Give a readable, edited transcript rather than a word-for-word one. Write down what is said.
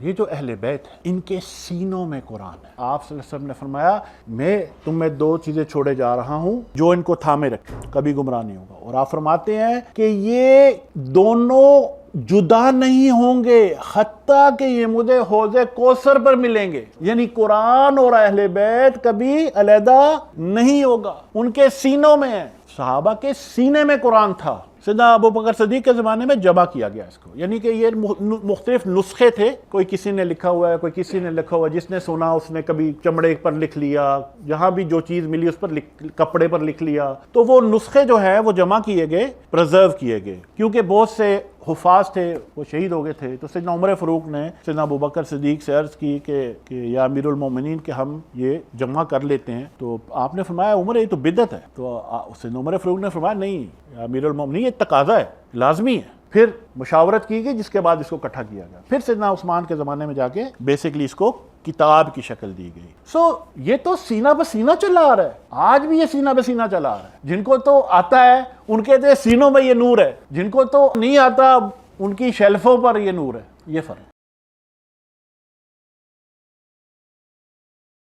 یہ جو اہل بیت ہے ان کے سینوں میں قرآن ہے. آپ صلی اللہ علیہ وسلم نے فرمایا میں تمہیں دو چیزیں چھوڑے جا رہا ہوں جو ان کو تھامے رکھے کبھی گمراہ نہیں ہوگا. اور آپ فرماتے ہیں کہ یہ دونوں جدا نہیں ہوں گے حتیٰ کہ یہ مجھے حوض کوثر پر ملیں گے. یعنی قرآن اور اہل بیت کبھی علیحدہ نہیں ہوگا, ان کے سینوں میں ہے. صحابہ کے سینے میں قرآن تھا. سیدنا ابو بکر صدیق کے زمانے میں جمع کیا گیا اس کو, یعنی کہ یہ مختلف نسخے تھے, کوئی کسی نے لکھا ہوا ہے, کوئی کسی نے لکھا ہوا ہے, جس نے سنا اس نے کبھی چمڑے پر لکھ لیا, جہاں بھی جو چیز ملی اس پر کپڑے پر لکھ لیا. تو وہ نسخے جو ہے وہ جمع کیے گئے, پرزرو کیے گئے, کیونکہ بہت سے حفاظ تھے وہ شہید ہو گئے تھے. تو سیدنا عمر فاروق نے سیدنا ابو بکر صدیق سے عرض کی کہ یا امیر المومنین کہ ہم یہ جمع کر لیتے ہیں. تو آپ نے فرمایا عمر یہ تو بدعت ہے. تو سیدنا عمر فاروق نے فرمایا نہیں یا امیر المومنین یہ تقاضا ہے, لازمی ہے. پھر مشاورت کی گئی جس کے بعد اس کو اکٹھا کیا گیا. پھر سیدنا عثمان کے زمانے میں جا کے بیسیکلی اس کو کتاب کی شکل دی گئی. یہ تو سینہ بہ سینہ چلا آ رہا ہے, آج بھی یہ سینہ بہ سینہ چلا آ رہا ہے. جن کو تو آتا ہے ان کے سینوں میں یہ نور ہے, جن کو تو نہیں آتا ان کی شیلفوں پر یہ نور ہے. یہ فرق.